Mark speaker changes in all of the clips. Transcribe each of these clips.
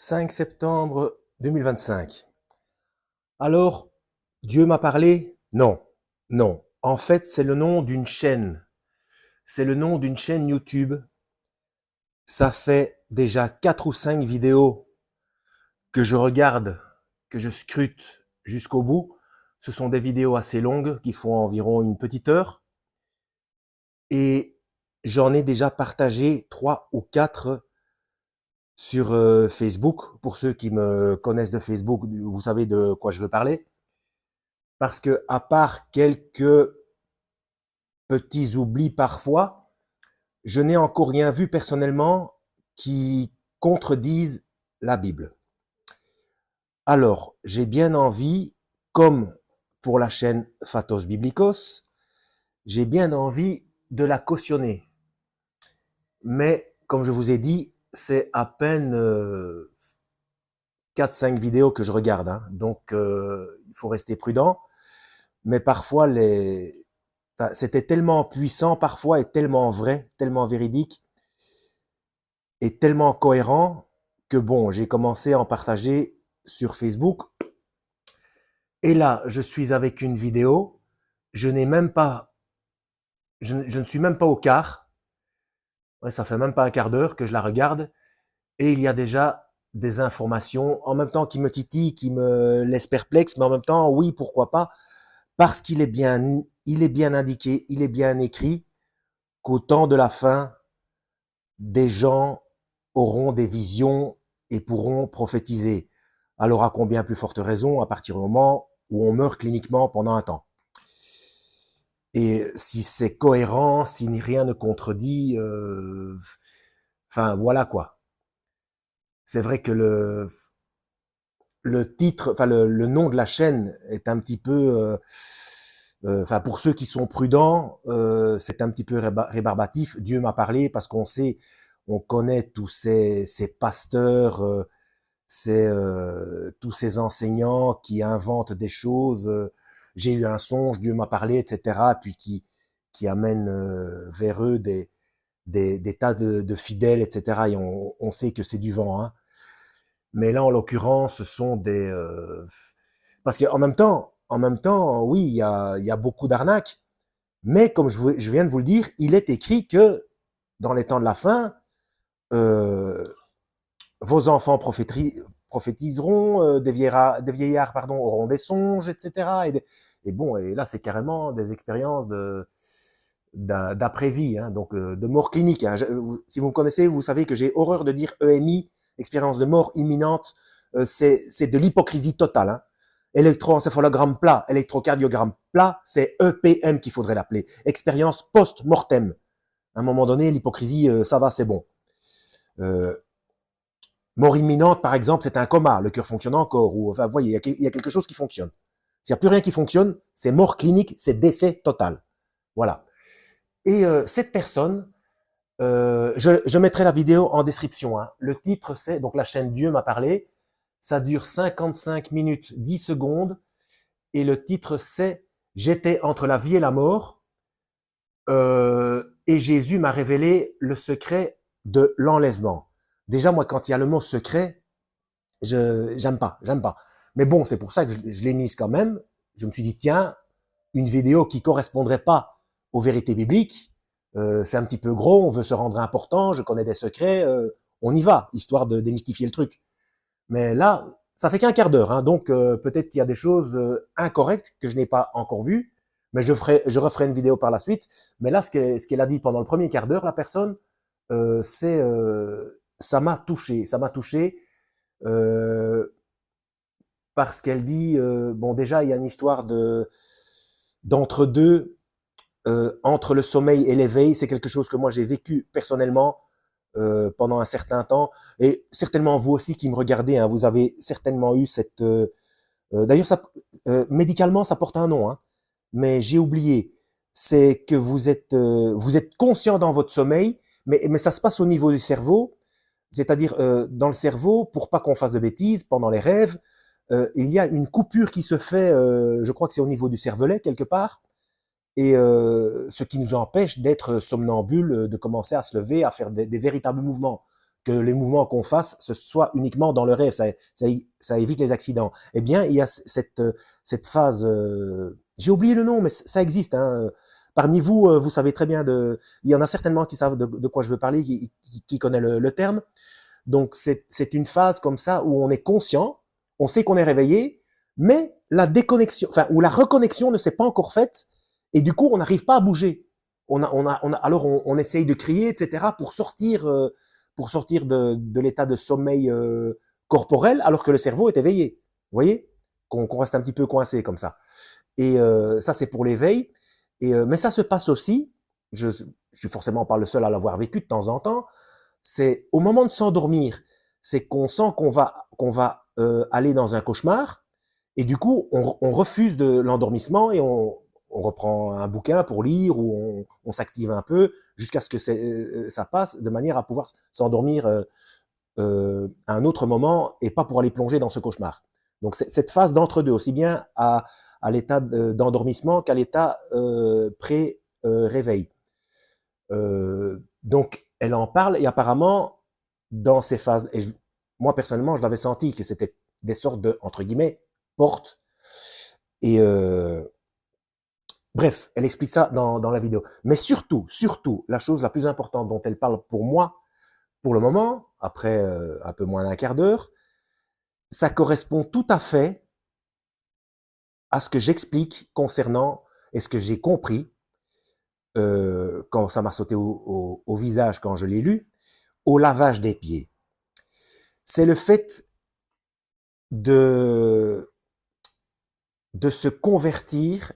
Speaker 1: 5 septembre 2025. Alors, Dieu m'a parlé? Non, non. En fait, c'est le nom d'une chaîne. C'est le nom d'une chaîne YouTube. Ça fait déjà 4 ou 5 vidéos que je regarde, que je scrute jusqu'au bout. Ce sont des vidéos assez longues qui font environ une petite heure. Et j'en ai déjà partagé 3 ou 4 sur Facebook. Pour ceux qui me connaissent de Facebook, vous savez de quoi je veux parler. Parce que, à part quelques petits oublis parfois, je n'ai encore rien vu personnellement qui contredise la Bible. Alors, j'ai bien envie, comme pour la chaîne Phatos Biblikos, j'ai bien envie de la cautionner. Mais, comme je vous ai dit, c'est à peine 4-5 vidéos que je regarde, hein. Donc il faut rester prudent. Mais parfois, c'était tellement puissant parfois et tellement vrai, tellement véridique et tellement cohérent que bon, j'ai commencé à en partager sur Facebook. Et là, je suis avec une vidéo, je n'ai même pas, je ne suis même pas au quart. Ouais, ça fait même pas un quart d'heure que je la regarde et il y a déjà des informations en même temps qui me titillent, qui me laissent perplexe, mais en même temps, oui, pourquoi pas, parce il est bien indiqué, il est bien écrit qu'au temps de la fin, des gens auront des visions et pourront prophétiser. Alors à combien plus forte raison à partir du moment où on meurt cliniquement pendant un temps. Et si c'est cohérent, si rien ne contredit, enfin voilà quoi. C'est vrai que le titre, enfin le nom de la chaîne est un petit peu, enfin pour ceux qui sont prudents, c'est un petit peu rébarbatif. Dieu m'a parlé parce qu'on sait, on connaît tous ces pasteurs, tous ces enseignants qui inventent des choses. J'ai eu un songe, Dieu m'a parlé, etc. Puis qui amènent vers eux des tas de fidèles, etc. Et on sait que c'est du vent, hein. Mais là, en l'occurrence, ce sont parce en même temps, oui, il y a beaucoup d'arnaques. Mais comme je viens de vous le dire, il est écrit que dans les temps de la fin, euh, vos enfants prophétiseront, des vieillards pardon, auront des songes, etc. Et bon, et là, c'est carrément des expériences d'après-vie, hein, donc de mort clinique, hein. Si vous me connaissez, vous savez que j'ai horreur de dire EMI, expérience de mort imminente. C'est de l'hypocrisie totale, hein. Électroencéphalogramme plat, électrocardiogramme plat, c'est EPM qu'il faudrait l'appeler. Expérience post-mortem. À un moment donné, l'hypocrisie, ça va, c'est bon. Euh, Mort imminente, par exemple, c'est un coma, le cœur fonctionne encore, ou enfin, vous voyez, il y a quelque chose qui fonctionne. S'il n'y a plus rien qui fonctionne, c'est mort clinique, c'est décès total. Voilà. Et cette personne, je mettrai la vidéo en description, hein. Le titre, c'est, donc la chaîne Dieu m'a parlé, ça dure 55 minutes 10 secondes, et le titre, c'est J'étais entre la vie et la mort, et Jésus m'a révélé le secret de l'enlèvement. Déjà, moi, quand il y a le mot secret, j'aime pas. Mais bon, c'est pour ça que je l'ai mise quand même. Je me suis dit, tiens, une vidéo qui correspondrait pas aux vérités bibliques, c'est un petit peu gros, on veut se rendre important, je connais des secrets, on y va, histoire de démystifier le truc. Mais là, ça fait qu'un quart d'heure, hein, donc peut-être qu'il y a des choses incorrectes que je n'ai pas encore vues, mais je referai une vidéo par la suite. Mais là, ce qu'elle a dit pendant le premier quart d'heure, la personne, ça m'a touché, euh, parce qu'elle dit, bon déjà, il y a une histoire d'entre-deux, entre le sommeil et l'éveil, c'est quelque chose que moi j'ai vécu personnellement pendant un certain temps, et certainement vous aussi qui me regardez, hein, vous avez certainement eu cette... d'ailleurs, médicalement, ça porte un nom, hein, mais j'ai oublié. C'est que vous êtes conscient dans votre sommeil, mais ça se passe au niveau du cerveau, c'est-à-dire dans le cerveau, pour pas qu'on fasse de bêtises, pendant les rêves, il y a une coupure qui se fait, je crois que c'est au niveau du cervelet quelque part, et ce qui nous empêche d'être somnambule, de commencer à se lever, à faire des véritables mouvements. que les mouvements qu'on fasse, ce soit uniquement dans le rêve, ça évite les accidents. Eh bien, il y a cette phase, j'ai oublié le nom, mais ça existe. Hein. Parmi vous, vous savez très bien il y en a certainement qui savent de quoi je veux parler, qui connaît le terme. Donc, c'est une phase comme ça où on est conscient, on sait qu'on est réveillé, mais la déconnexion, enfin, ou la reconnexion ne s'est pas encore faite, et du coup, on n'arrive pas à bouger. Alors on essaye de crier, etc., pour sortir de l'état de sommeil corporel, alors que le cerveau est éveillé. Vous voyez, qu'on reste un petit peu coincé comme ça. Et ça, c'est pour l'éveil. Mais ça se passe aussi. Je suis forcément pas le seul à l'avoir vécu de temps en temps. C'est au moment de s'endormir, c'est qu'on sent qu'on va aller dans un cauchemar, et du coup, on refuse de l'endormissement et on reprend un bouquin pour lire ou on s'active un peu jusqu'à ce que ça passe, de manière à pouvoir s'endormir à un autre moment et pas pour aller plonger dans ce cauchemar. Donc cette phase d'entre-deux, aussi bien à l'état d'endormissement qu'à l'état pré-réveil. Donc elle en parle et apparemment dans ces phases, et moi personnellement je l'avais senti que c'était des sortes de, entre guillemets, portes. Et bref, elle explique ça dans la vidéo. Mais surtout, la chose la plus importante dont elle parle pour moi, pour le moment, après un peu moins d'un quart d'heure, ça correspond tout à fait à ce que j'explique concernant, et ce que j'ai compris, quand ça m'a sauté au visage quand je l'ai lu, au lavage des pieds. C'est le fait de se convertir,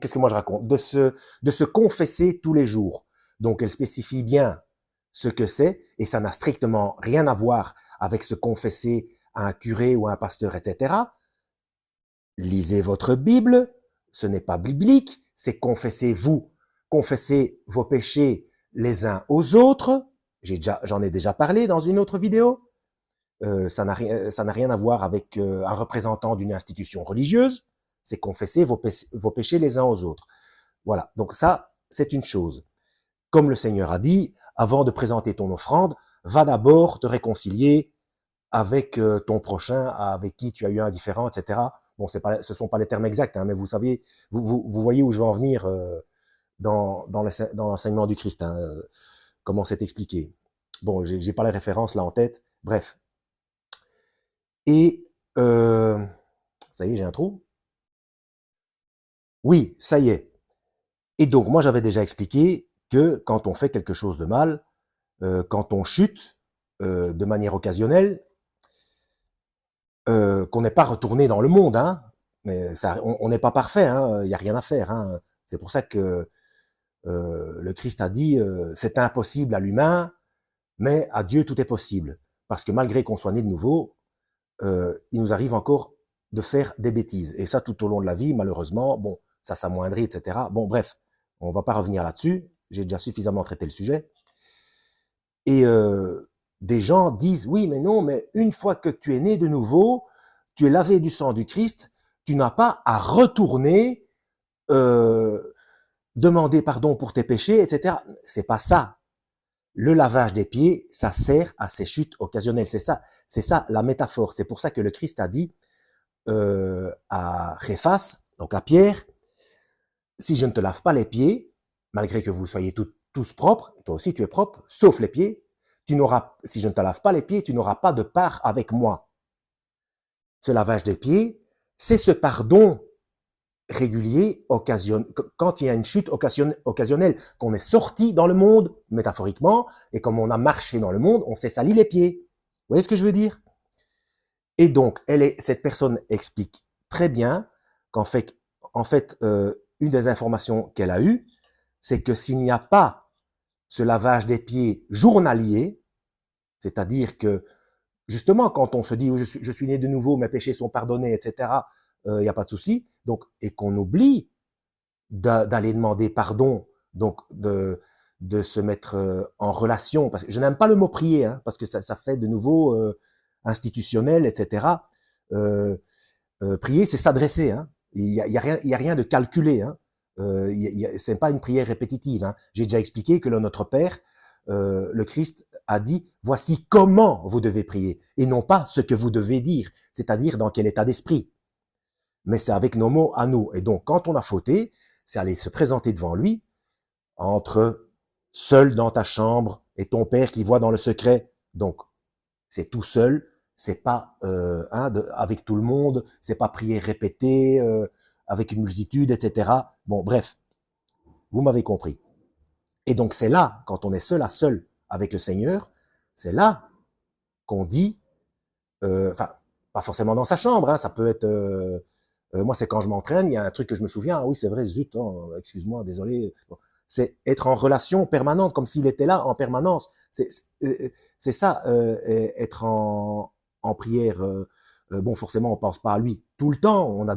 Speaker 1: qu'est-ce que moi je raconte, de se confesser tous les jours. Donc elle spécifie bien ce que c'est, et ça n'a strictement rien à voir avec se confesser à un curé ou à un pasteur, etc. Lisez votre Bible, ce n'est pas biblique, c'est confessez-vous, confessez vos péchés les uns aux autres. J'en ai déjà parlé dans une autre vidéo. Ça n'a rien à voir avec un représentant d'une institution religieuse. C'est confesser vos péchés les uns aux autres. Voilà, donc ça, c'est une chose. Comme le Seigneur a dit, avant de présenter ton offrande, va d'abord te réconcilier avec ton prochain, avec qui tu as eu un différend, etc. Bon, ce sont pas les termes exacts, hein, mais vous savez, vous voyez où je vais en venir dans l'enseignement du Christ, hein, comment c'est expliqué. Bon, j'ai pas les références là en tête. Bref. Et ça y est, j'ai un trou. Oui, ça y est. Et donc, moi, j'avais déjà expliqué que quand on fait quelque chose de mal, quand on chute de manière occasionnelle, qu'on n'est pas retourné dans le monde, hein, mais ça, on n'est pas parfait, hein, il n'y a rien à faire. Hein. C'est pour ça que le Christ a dit c'est impossible à l'humain, mais à Dieu tout est possible. Parce que malgré qu'on soit né de nouveau, il nous arrive encore de faire des bêtises. Et ça tout au long de la vie, malheureusement, bon, ça s'amoindrit, etc. Bon, bref, on va pas revenir là-dessus. J'ai déjà suffisamment traité le sujet. Et des gens disent, oui, mais non, mais une fois que tu es né de nouveau, tu es lavé du sang du Christ, tu n'as pas à retourner demander pardon pour tes péchés, etc. C'est pas ça. Le lavage des pieds, ça sert à ces chutes occasionnelles. C'est ça la métaphore. C'est pour ça que le Christ a dit à Réphas, donc à Pierre, si je ne te lave pas les pieds, malgré que vous soyez tous propres, toi aussi tu es propre, sauf les pieds, si je ne te lave pas les pieds, tu n'auras pas de part avec moi. Ce lavage des pieds, c'est ce pardon régulier, quand il y a une chute occasionnelle, qu'on est sorti dans le monde, métaphoriquement, et comme on a marché dans le monde, on s'est sali les pieds. Vous voyez ce que je veux dire? Et donc, cette personne explique très bien qu'en fait, une des informations qu'elle a eues, c'est que s'il n'y a pas ce lavage des pieds journalier, c'est-à-dire que, justement, quand on se dit oh, je suis né de nouveau, mes péchés sont pardonnés, etc., il n'y a pas de souci, donc, et qu'on oublie d'aller demander pardon, donc de se mettre en relation, parce que je n'aime pas le mot prier, hein, parce que ça fait de nouveau institutionnel, etc. Prier, c'est s'adresser, hein. Il y a rien de calculé, hein. C'est pas une prière répétitive. Hein. J'ai déjà expliqué que le Notre Père, le Christ a dit, voici comment vous devez prier, et non pas ce que vous devez dire, c'est-à-dire dans quel état d'esprit. Mais c'est avec nos mots à nous. Et donc, quand on a fauté, c'est aller se présenter devant lui, entre seul dans ta chambre et ton Père qui voit dans le secret. Donc, c'est tout seul, c'est pas avec tout le monde, c'est pas prier répété avec une multitude, etc. Bon, bref, vous m'avez compris. Et donc c'est là, quand on est seul à seul avec le Seigneur, c'est là qu'on dit, enfin, pas forcément dans sa chambre, hein, ça peut être, moi c'est quand je m'entraîne, il y a un truc que je me souviens, ah oui c'est vrai, zut, oh, excuse-moi, désolé, bon, c'est être en relation permanente, comme s'il était là en permanence. C'est ça, être en prière. Bon, forcément, on pense pas à lui tout le temps. On a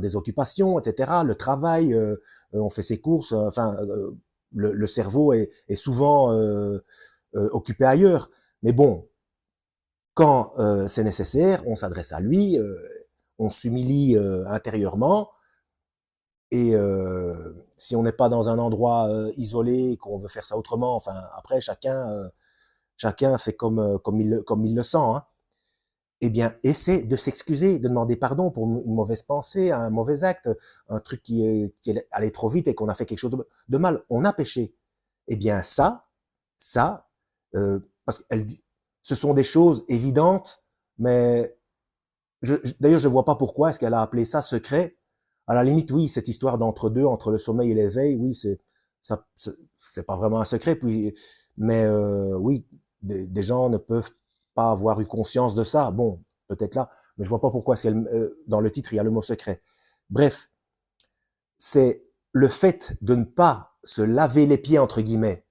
Speaker 1: des occupations, etc. Le travail, on fait ses courses. Enfin, le cerveau est souvent occupé ailleurs. Mais bon, quand c'est nécessaire, on s'adresse à lui, on s'humilie intérieurement. Et si on n'est pas dans un endroit isolé, qu'on veut faire ça autrement, enfin après chacun fait comme il le sent. Hein. Eh bien, essaie de s'excuser, de demander pardon pour une mauvaise pensée, un mauvais acte, un truc qui est allé trop vite et qu'on a fait quelque chose de mal. On a péché. Eh bien, ça, parce qu'elle dit, ce sont des choses évidentes, mais d'ailleurs, je vois pas pourquoi est-ce qu'elle a appelé ça secret. À la limite, oui, cette histoire d'entre deux, entre le sommeil et l'éveil, oui, ça, c'est pas vraiment un secret. Puis, mais oui, des gens ne peuvent pas avoir eu conscience de ça. Bon, peut-être là, mais je vois pas pourquoi est-ce qu'elle, dans le titre il y a le mot secret. Bref, c'est le fait de ne pas se laver les pieds entre guillemets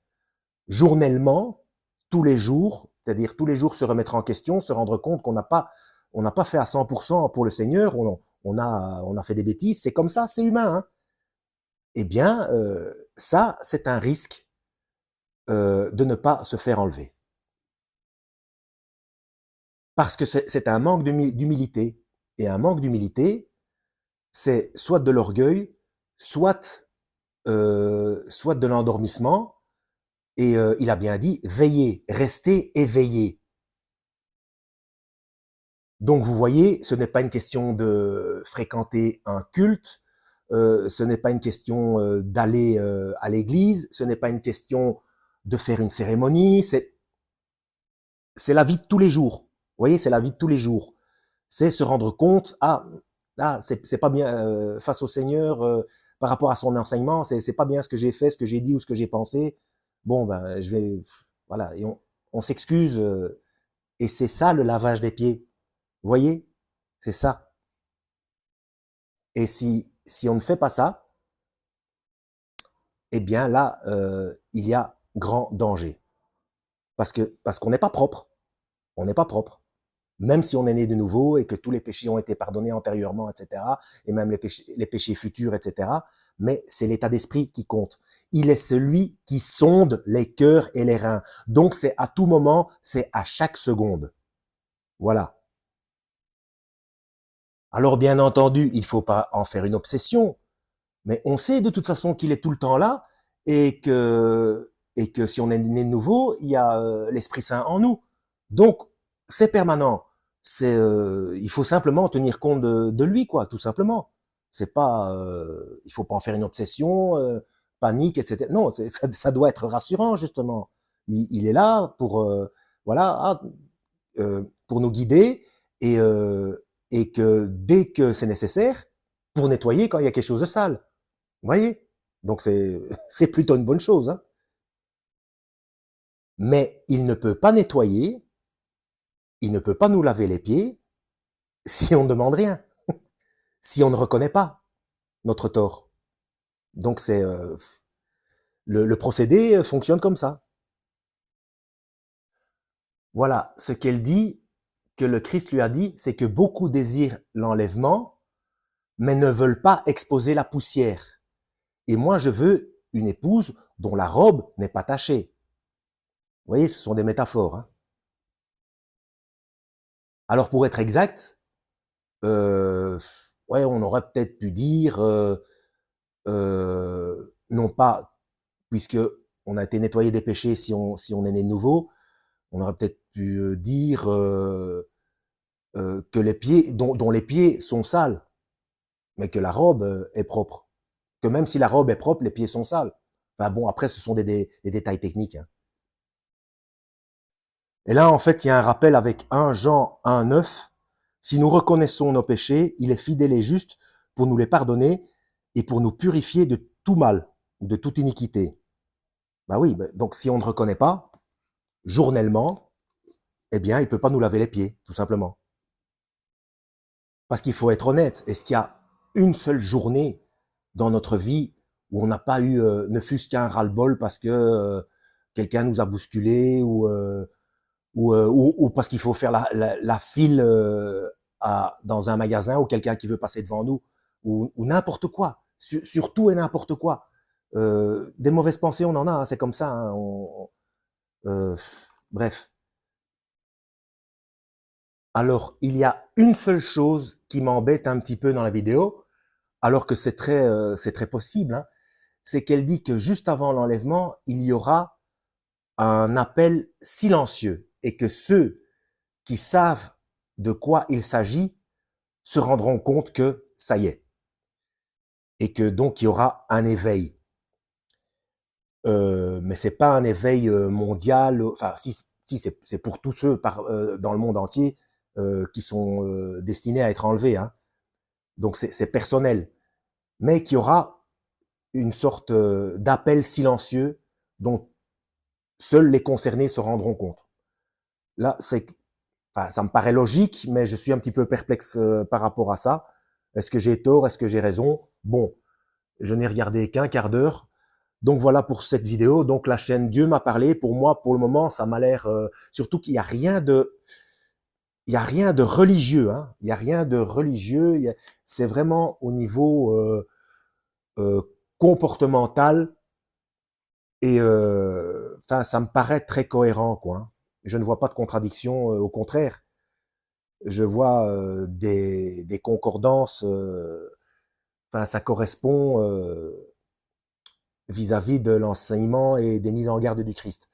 Speaker 1: journellement, tous les jours, c'est-à-dire tous les jours se remettre en question, se rendre compte qu'on n'a pas fait à 100% pour le Seigneur, on a fait des bêtises, c'est comme ça, c'est humain. Hein. Eh bien, ça, c'est un risque de ne pas se faire enlever. Parce que c'est un manque d'humilité. Et un manque d'humilité, c'est soit de l'orgueil, soit de l'endormissement. Et il a bien dit, veillez, restez éveillés. Donc vous voyez, ce n'est pas une question de fréquenter un culte, ce n'est pas une question d'aller à l'église, ce n'est pas une question de faire une cérémonie, c'est la vie de tous les jours. Vous voyez, c'est la vie de tous les jours. C'est se rendre compte, c'est pas bien face au Seigneur par rapport à son enseignement, c'est pas bien ce que j'ai fait, ce que j'ai dit ou ce que j'ai pensé. Bon ben je vais voilà et on s'excuse et c'est ça le lavage des pieds. Vous voyez, c'est ça. Et si on ne fait pas ça, eh bien là, il y a grand danger. Parce qu'on n'est pas propre. On n'est pas propre. Même si on est né de nouveau et que tous les péchés ont été pardonnés antérieurement, etc., et même les péchés futurs, etc., mais c'est l'état d'esprit qui compte. Il est celui qui sonde les cœurs et les reins. Donc c'est à tout moment, c'est à chaque seconde. Voilà. Alors bien entendu, il ne faut pas en faire une obsession, mais on sait de toute façon qu'il est tout le temps là et que si on est né de nouveau, il y a l'Esprit Saint en nous. Donc, c'est permanent. Il faut simplement tenir compte de lui, quoi, tout simplement. C'est pas, il faut pas en faire une obsession, panique, etc. Non, ça doit être rassurant justement. Il est là pour, voilà, pour nous guider et, et que dès que c'est nécessaire, pour nettoyer quand il y a quelque chose de sale. Vous voyez? Donc c'est plutôt une bonne chose. Hein. Mais il ne peut pas nettoyer, il ne peut pas nous laver les pieds si on ne demande rien, si on ne reconnaît pas notre tort. Donc c'est le procédé fonctionne comme ça. Voilà, ce qu'elle dit, que le Christ lui a dit, c'est que beaucoup désirent l'enlèvement, mais ne veulent pas exposer la poussière. Et moi, je veux une épouse dont la robe n'est pas tachée. Vous voyez, ce sont des métaphores. Hein. Alors pour être exact, ouais, on aurait peut-être pu dire, non pas, puisque on a été nettoyé des péchés si on est né de nouveau. On aurait peut-être pu dire que les pieds, dont les pieds sont sales, mais que la robe est propre. Que même si la robe est propre, les pieds sont sales. Enfin bon, après, ce sont des détails techniques. Hein. Et là, en fait, il y a un rappel avec 1 Jean 1,9. Si nous reconnaissons nos péchés, il est fidèle et juste pour nous les pardonner et pour nous purifier de tout mal, de toute iniquité. Bah oui, donc si on ne reconnaît pas, journellement, eh bien, il peut pas nous laver les pieds, tout simplement. Parce qu'il faut être honnête. Est-ce qu'il y a une seule journée dans notre vie où on n'a pas eu, ne fût-ce qu'un ras-le-bol parce que quelqu'un nous a bousculé ou parce qu'il faut faire la file dans un magasin ou quelqu'un qui veut passer devant nous ou n'importe quoi, sur tout et n'importe quoi. Des mauvaises pensées, on en a, hein, c'est comme ça. Hein, bref. Alors, il y a une seule chose qui m'embête un petit peu dans la vidéo, alors que c'est très possible, hein, c'est qu'elle dit que juste avant l'enlèvement, il y aura un appel silencieux et que ceux qui savent de quoi il s'agit se rendront compte que ça y est et que donc il y aura un éveil. Mais c'est pas un éveil mondial. Enfin, si c'est pour tous ceux dans le monde entier qui sont destinés à être enlevés. Hein. Donc c'est personnel, mais qu'il y aura une sorte d'appel silencieux dont seuls les concernés se rendront compte. Là, ça me paraît logique, mais je suis un petit peu perplexe par rapport à ça. Est-ce que j'ai tort? Est-ce que j'ai raison? Bon, je n'ai regardé qu'un quart d'heure. Donc voilà pour cette vidéo. Donc la chaîne Dieu m'a parlé. Pour moi, pour le moment, ça m'a l'air... surtout qu'il n'y a rien de... Il y a rien de religieux. Hein. Il n'y a rien de religieux. C'est vraiment au niveau comportemental. Et enfin, ça me paraît très cohérent, quoi. Je ne vois pas de contradiction. Au contraire, je vois des concordances. Enfin, ça correspond vis-à-vis de l'enseignement et des mises en garde du Christ.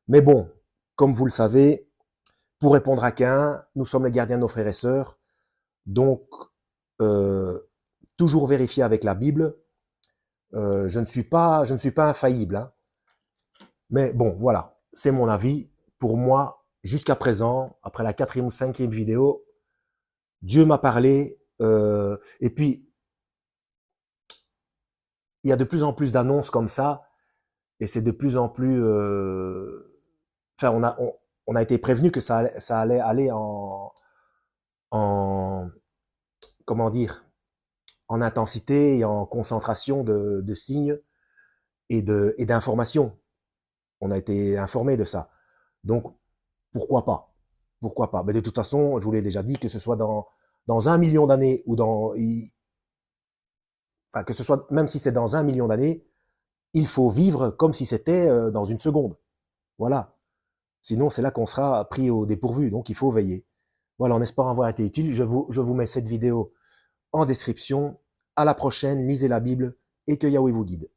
Speaker 1: Mais bon, comme vous le savez, pour répondre à Caïn, nous sommes les gardiens de nos frères et sœurs. Donc, toujours vérifier avec la Bible. Je ne suis pas infaillible. Hein. Mais bon, voilà, c'est mon avis. Pour moi, jusqu'à présent, après la 4e ou 5e vidéo, Dieu m'a parlé. Et puis, il y a de plus en plus d'annonces comme ça. Et c'est de plus en plus... Enfin, on a été prévenu que ça allait aller en comment dire, en intensité et en concentration de signes et d'informations. On a été informé de ça. Donc, pourquoi pas? Pourquoi pas? Mais de toute façon, je vous l'ai déjà dit, que ce soit dans 1 million d'années ou enfin, que ce soit, même si c'est dans 1 million d'années, il faut vivre comme si c'était dans une seconde. Voilà. Sinon, c'est là qu'on sera pris au dépourvu. Donc, il faut veiller. Voilà, en espérant avoir été utile, je vous mets cette vidéo en description. À la prochaine, lisez la Bible et que Yahweh vous guide.